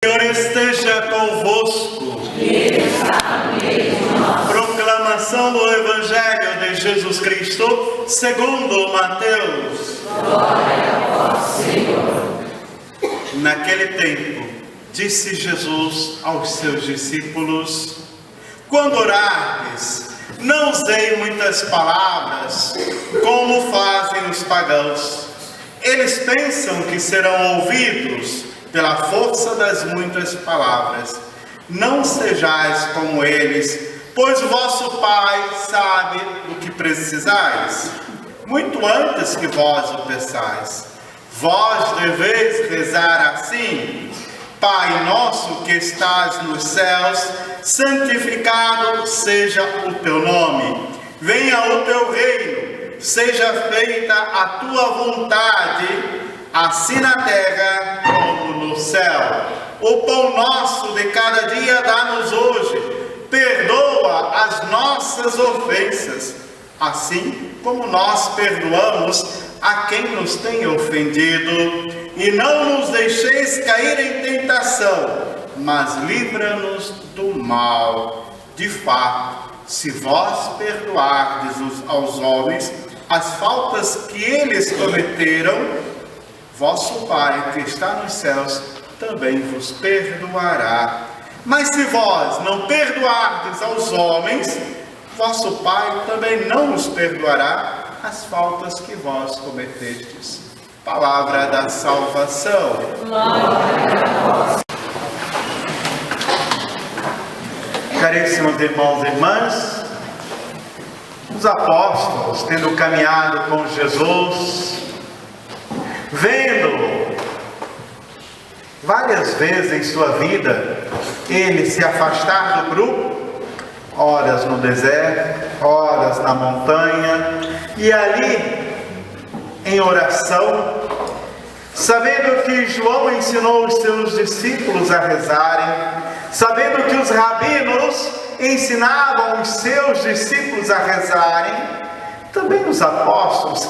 Senhor esteja convosco. Proclamação do Evangelho de Jesus Cristo segundo Mateus. Glória a vós, Senhor. Naquele tempo, disse Jesus aos seus discípulos: quando orardes, não usei muitas palavras, como fazem os pagãos. Eles pensam que serão ouvidos pela força das muitas palavras. Não sejais como eles, pois o vosso Pai sabe o que precisais, muito antes que vós o peçais. Vós deveis rezar assim: Pai nosso que estás nos céus, santificado seja o teu nome. Venha o teu reino, seja feita a tua vontade, assim na terra como no céu. O pão nosso de cada dia dá-nos hoje. Perdoa as nossas ofensas, assim como nós perdoamos a quem nos tem ofendido. E não nos deixeis cair em tentação, mas livra-nos do mal. De fato, se vós perdoardes aos homens as faltas que eles cometeram, vosso Pai que está nos céus também vos perdoará. Mas se vós não perdoardes aos homens, vosso Pai também não os perdoará as faltas que vós cometestes. Palavra da salvação. Glória a vós. Caríssimos irmãos e irmãs, os apóstolos, tendo caminhado com Jesus, vendo várias vezes em sua vida ele se afastar do grupo, horas no deserto, horas na montanha, e ali em oração, sabendo que João ensinou os seus discípulos a rezarem, sabendo que os rabinos ensinavam os seus discípulos a rezarem, também os apóstolos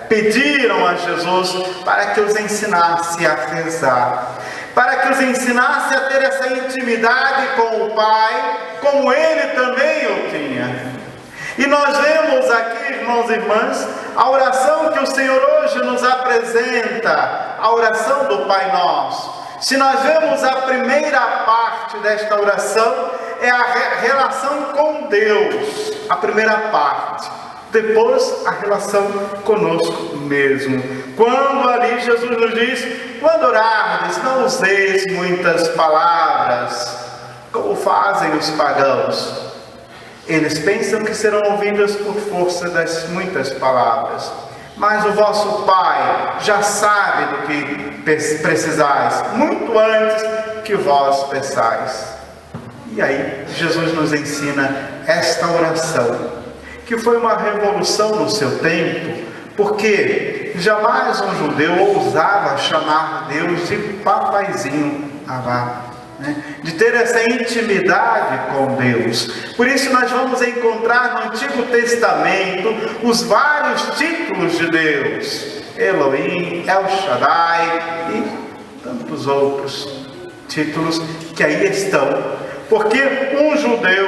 pediram a Jesus para que os ensinasse a rezar, para que os ensinasse a ter essa intimidade com o Pai, como ele também o tinha. E nós vemos aqui, irmãos e irmãs, a oração que o Senhor hoje nos apresenta, a oração do Pai Nosso. Se nós vemos a primeira parte desta oração, é a relação com Deus, a primeira parte. Depois, a relação conosco mesmo. Quando ali Jesus nos diz: quando orardes, não useis muitas palavras, como fazem os pagãos. Eles pensam que serão ouvidas por força das muitas palavras. Mas o vosso Pai já sabe do que precisais, muito antes que vós peçais. E aí, Jesus nos ensina esta oração, que foi uma revolução no seu tempo, porque jamais um judeu ousava chamar Deus de papaizinho amado, de ter essa intimidade com Deus. Por isso nós vamos encontrar no Antigo Testamento os vários títulos de Deus: Elohim, El Shaddai e tantos outros títulos que aí estão, porque um judeu,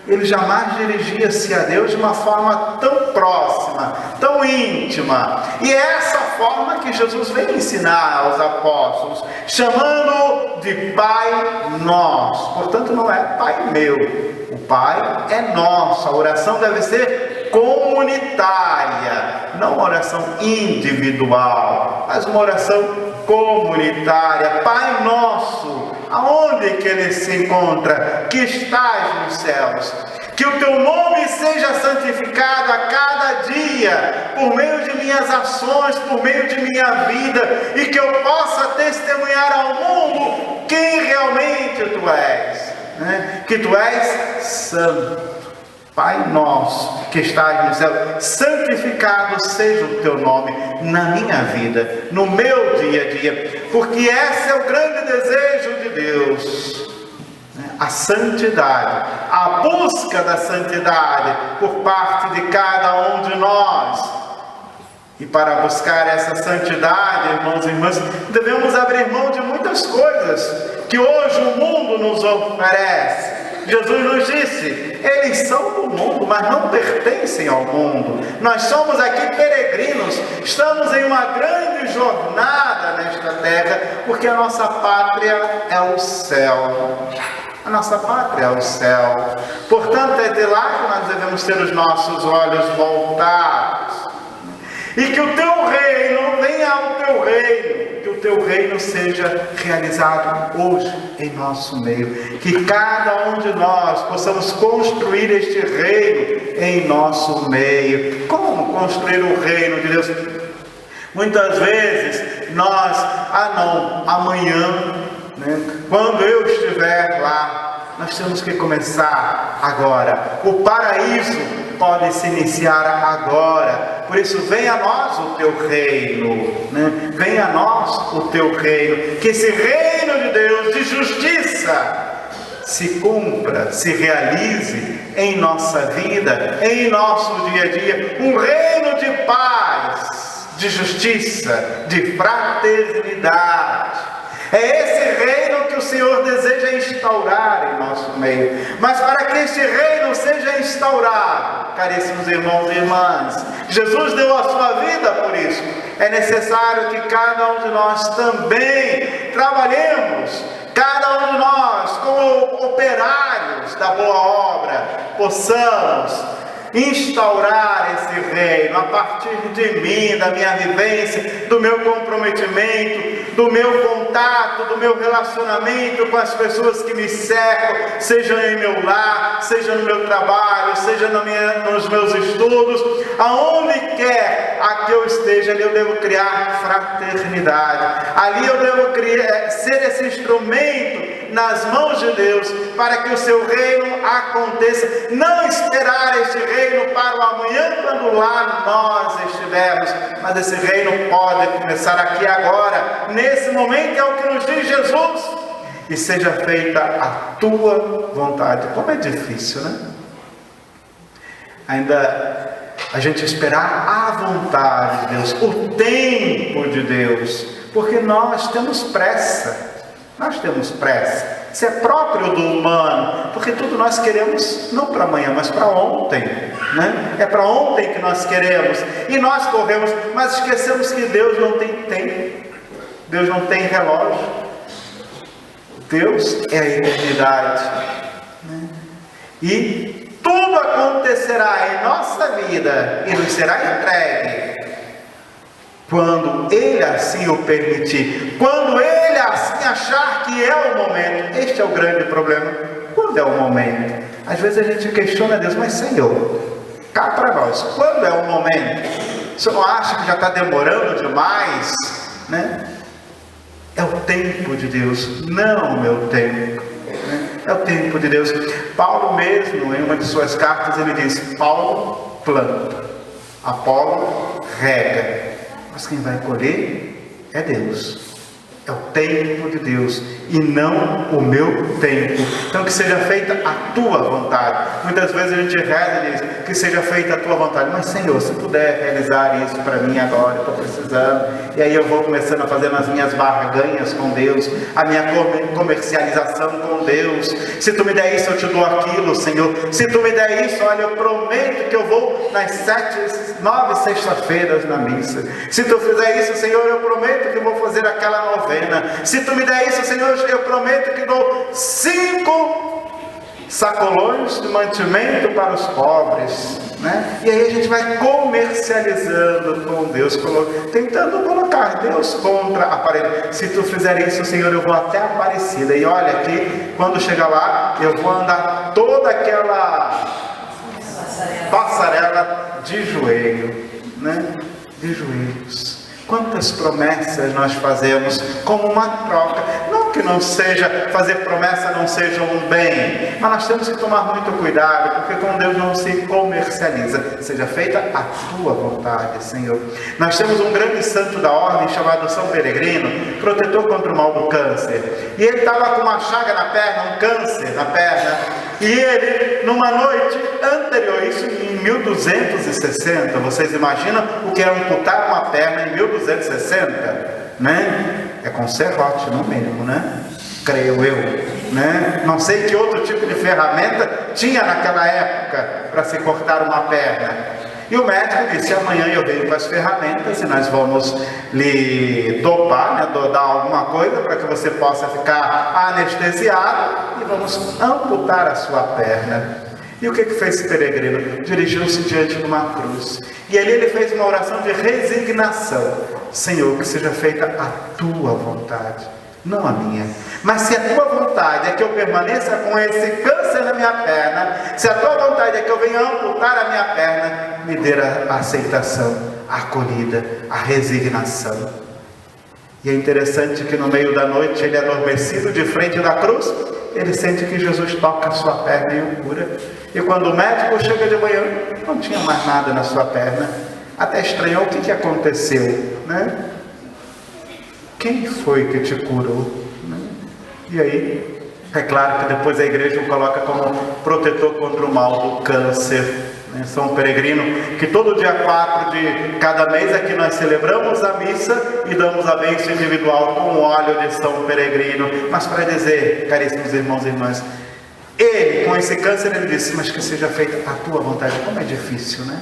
ele jamais dirigia-se a Deus de uma forma tão próxima, tão íntima. E é essa forma que Jesus vem ensinar aos apóstolos, chamando de Pai Nosso. Portanto, não é Pai meu, o Pai é nosso. A oração deve ser comunitária, não uma oração individual, mas uma oração comunitária. Pai Nosso, aonde que Ele se encontra? Que estás nos céus. Que o teu nome seja santificado a cada dia, por meio de minhas ações, por meio de minha vida, e que eu possa testemunhar ao mundo quem realmente tu és, que tu és santo. Pai nosso que estás no céu, santificado seja o teu nome na minha vida, no meu dia a dia, porque esse é o grande desejo de Deus. A santidade, a busca da santidade por parte de cada um de nós. E para buscar essa santidade, irmãos e irmãs, devemos abrir mão de muitas coisas que hoje o mundo nos oferece. Jesus nos disse, eles são do mundo, mas não pertencem ao mundo. Nós somos aqui peregrinos, estamos em uma grande jornada nesta terra, porque a nossa pátria é o céu. A nossa pátria é o céu. Portanto, é de lá que nós devemos ter os nossos olhos voltados. E que o teu reino venha ao teu reino, que o teu reino seja realizado hoje em nosso meio. Que cada um de nós possamos construir este reino em nosso meio. Como construir o reino de Deus? Muitas vezes nós, amanhã, né, quando eu estiver lá, nós temos que começar agora. O paraíso pode se iniciar agora. Por isso, venha a nós o teu reino, né? Venha a nós o teu reino. Que esse reino de Deus, de justiça, se cumpra, se realize em nossa vida, em nosso dia a dia. Um reino de paz, de justiça, de fraternidade. É esse reino que o Senhor deseja instaurar em nosso meio. Mas para que este reino seja instaurado, caríssimos irmãos e irmãs, Jesus deu a sua vida por isso. É necessário que cada um de nós também trabalhemos, cada um de nós, como operários da boa obra, possamos instaurar esse reino a partir de mim, da minha vivência, do meu comprometimento, do meu contato, do meu relacionamento com as pessoas que me cercam, seja em meu lar, seja no meu trabalho, seja nos meus estudos, aonde quer a que eu esteja, ali eu devo criar fraternidade, ali eu devo ser esse instrumento nas mãos de Deus, para que o seu reino aconteça, não esperar este reino para o amanhã, quando lá nós estivermos, mas esse reino pode começar aqui agora, nesse momento, é o que nos diz Jesus, e seja feita a tua vontade. Como é difícil, né? Ainda a gente esperar a vontade de Deus, o tempo de Deus, porque nós temos pressa. Nós temos pressa. Isso é próprio do humano, porque tudo nós queremos não para amanhã, mas para ontem, né? É para ontem que nós queremos, e nós corremos, mas esquecemos que Deus não tem tempo, Deus não tem relógio, Deus é a eternidade, né? E tudo acontecerá em nossa vida e nos será entregue quando Ele assim o permitir, quando Ele assim achar que é o momento. Este é o grande problema. Quando é o momento? Às vezes a gente questiona Deus, mas Senhor, cá para nós, quando é o momento? O Senhor não acha que já está demorando demais, né? É o tempo de Deus, não o meu tempo, né? É o tempo de Deus. Paulo mesmo, em uma de suas cartas, ele diz: Paulo planta, Apolo rega, mas quem vai colher é Deus. É o tempo de Deus e não o meu tempo. Então que seja feita a tua vontade. Muitas vezes a gente reza e diz que seja feita a tua vontade. Mas Senhor, se puder realizar isso para mim agora, eu estou precisando. E aí eu vou começando a fazer as minhas barganhas com Deus, a minha comercialização com Deus. Se tu me der isso, eu te dou aquilo, Senhor. Se tu me der isso, olha, eu prometo que eu vou nas 9 sextas-feiras na missa. Se tu fizer isso, Senhor, eu prometo que vou fazer aquela novena. Se tu me der isso, Senhor, eu prometo que dou 5 sacolões de mantimento para os pobres, né? E aí a gente vai comercializando com Deus, tentando colocar Deus contra a parede. Se tu fizer isso, Senhor, eu vou até a Aparecida, e olha aqui, quando chegar lá, eu vou andar toda aquela passarela de joelho, né? De joelhos. Quantas promessas nós fazemos como uma troca. Não que não seja, fazer promessa não seja um bem, mas nós temos que tomar muito cuidado, porque com Deus não se comercializa. Seja feita a tua vontade, Senhor. Nós temos um grande santo da ordem chamado São Peregrino, protetor contra o mal do câncer. E ele estava com uma chaga na perna, um câncer na perna. E ele, numa noite anterior, isso em 1260, vocês imaginam o que é amputar uma perna em 1260? Né? É com serrote, no mínimo, né? Creio eu, né? Não sei que outro tipo de ferramenta tinha naquela época para se cortar uma perna. E o médico disse: amanhã eu venho com as ferramentas e nós vamos lhe dopar, né? Dar alguma coisa para que você possa ficar anestesiado e vamos amputar a sua perna. E o que fez esse peregrino? Dirigiu-se diante de uma cruz. E ali ele fez uma oração de resignação. Senhor, que seja feita a tua vontade, não a minha. Mas se a tua vontade é que eu permaneça com esse câncer na minha perna, se a tua vontade é que eu venha amputar a minha perna, me dê a aceitação, a acolhida, a resignação. E é interessante que no meio da noite, ele adormecido de frente da cruz, ele sente que Jesus toca a sua perna e o cura. E quando o médico chega de manhã, não tinha mais nada na sua perna. Até estranhou: o que aconteceu, né? Quem foi que te curou? E aí, é claro que depois a igreja o coloca como protetor contra o mal do câncer. São Peregrino, que todo dia 4 de cada mês aqui nós celebramos a missa e damos a bênção individual com o óleo de São Peregrino. Mas para dizer, caríssimos irmãos e irmãs, ele com esse câncer, ele disse: mas que seja feita a tua vontade. Como é difícil, né?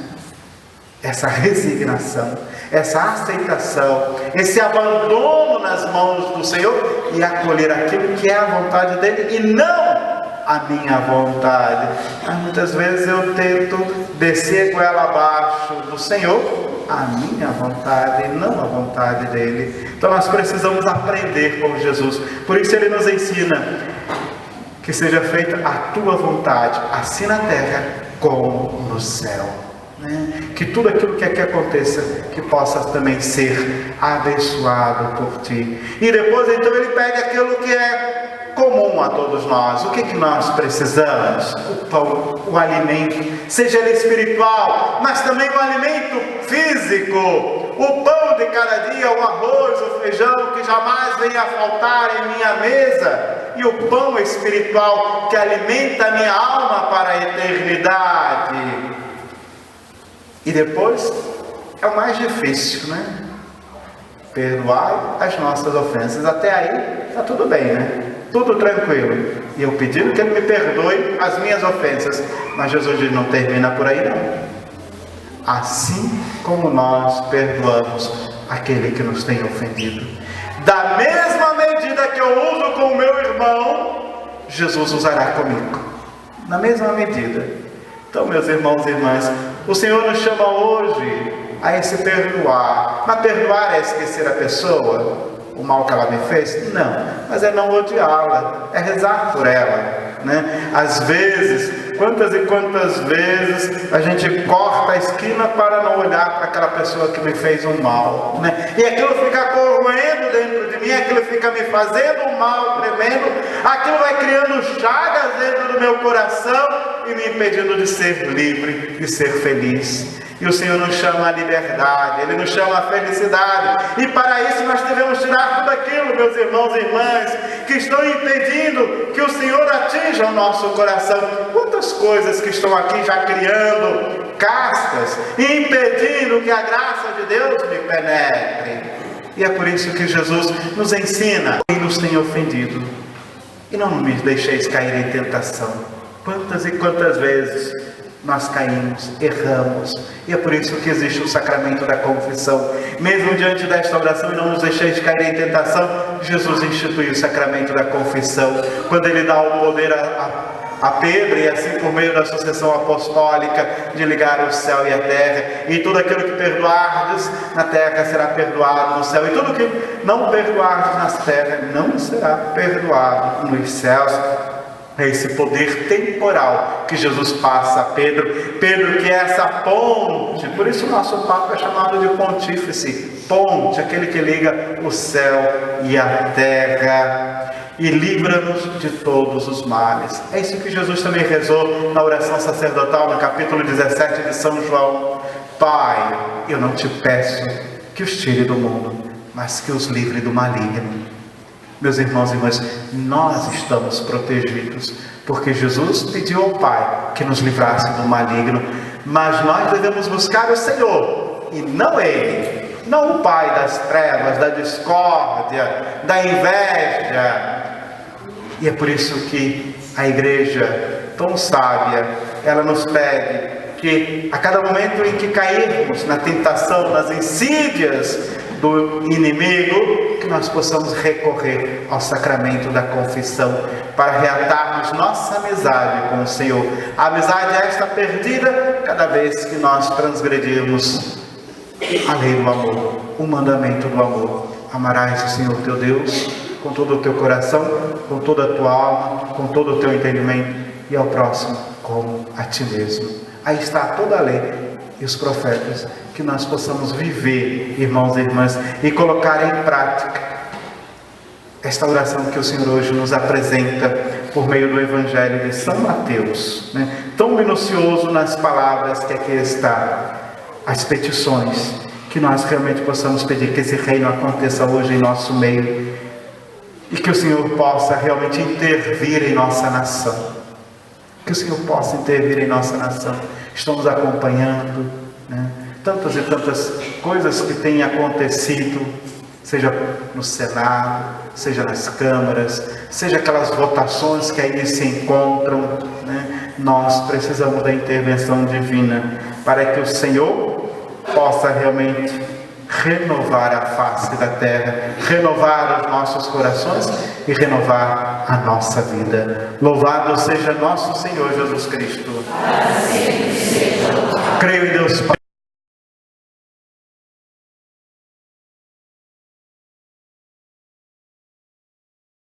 Essa resignação, essa aceitação, esse abandono nas mãos do Senhor e acolher aquilo que é a vontade dele e não a minha vontade. Mas muitas vezes eu tento descer com ela abaixo do Senhor, a minha vontade e não a vontade dele. Então nós precisamos aprender com Jesus. Por isso ele nos ensina: que seja feita a tua vontade, assim na terra como no céu. Que tudo aquilo que é que aconteça, que possa também ser abençoado por ti. E depois então ele pede aquilo que é comum a todos nós. O que nós precisamos? O pão, o alimento, seja ele espiritual, mas também o alimento físico, o pão de cada dia, o arroz, o feijão, que jamais venha a faltar em minha mesa, e o pão espiritual que alimenta a minha alma para a eternidade. E depois é o mais difícil, né? Perdoai as nossas ofensas. Até aí está tudo bem, né? Tudo tranquilo. E eu pedindo que ele me perdoe as minhas ofensas. Mas Jesus diz: não termina por aí não. Assim como nós perdoamos aquele que nos tem ofendido, da mesma medida que eu uso com o meu irmão, Jesus usará comigo. Na mesma medida. Então, meus irmãos e irmãs, o Senhor nos chama hoje a esse perdoar. Mas perdoar é esquecer a pessoa, o mal que ela me fez? Não, mas é não odiá-la, é rezar por ela, né? Às vezes, quantas e quantas vezes a gente corta a esquina para não olhar para aquela pessoa que me fez um mal, né? E aquilo fica corroendo dentro de mim, aquilo fica me fazendo um mal tremendo, aquilo vai criando chagas dentro do meu coração e me impedindo de ser livre, de ser feliz. E o Senhor nos chama à liberdade, Ele nos chama à felicidade. E para isso nós devemos tirar tudo aquilo, meus irmãos e irmãs, que estão impedindo que o Senhor atinja o nosso coração. Quantas coisas que estão aqui já criando castas e impedindo que a graça de Deus me penetre. E é por isso que Jesus nos ensina: quem nos tem ofendido, e não me deixeis cair em tentação. Quantas e quantas vezes nós caímos, erramos, e é por isso que existe o sacramento da confissão. Mesmo diante desta oração: e não nos deixeis cair em tentação, Jesus instituiu o sacramento da confissão, quando ele dá o poder a Pedro, e assim por meio da sucessão apostólica, de ligar o céu e a terra, e tudo aquilo que perdoardes na terra será perdoado no céu, e tudo que não perdoardes na terra não será perdoado nos céus. É esse poder temporal que Jesus passa a Pedro, que é essa ponte. Por isso o nosso Papa é chamado de pontífice, ponte, aquele que liga o céu e a terra, e livra-nos de todos os males. É isso que Jesus também rezou na oração sacerdotal, no capítulo 17 de São João: Pai, eu não te peço que os tire do mundo, mas que os livre do maligno. Meus irmãos e irmãs, nós estamos protegidos, porque Jesus pediu ao Pai que nos livrasse do maligno, mas nós devemos buscar o Senhor, e não Ele, não o pai das trevas, da discórdia, da inveja. E é por isso que a igreja, tão sábia, ela nos pede que a cada momento em que cairmos na tentação, nas insídias do inimigo, que nós possamos recorrer ao sacramento da confissão para reatarmos nossa amizade com o Senhor. A amizade é esta perdida cada vez que nós transgredirmos a lei do amor, o mandamento do amor. Amarás o Senhor teu Deus com todo o teu coração, com toda a tua alma, com todo o teu entendimento, e ao próximo como a ti mesmo. Aí está toda a lei e os profetas, que nós possamos viver, irmãos e irmãs, e colocar em prática esta oração que o Senhor hoje nos apresenta por meio do Evangelho de São Mateus, né? Tão minucioso nas palavras que aqui está, as petições, que nós realmente possamos pedir que esse reino aconteça hoje em nosso meio, e que o Senhor possa realmente intervir em nossa nação. Que o Senhor possa intervir em nossa nação. Estamos acompanhando, né, tantas e tantas coisas que têm acontecido, seja no Senado, seja nas câmaras, seja aquelas votações que aí se encontram, né? Nós precisamos da intervenção divina para que o Senhor possa realmente renovar a face da terra, renovar os nossos corações e renovar a nossa vida. Louvado seja nosso Senhor Jesus Cristo. Creio em Deus Pai.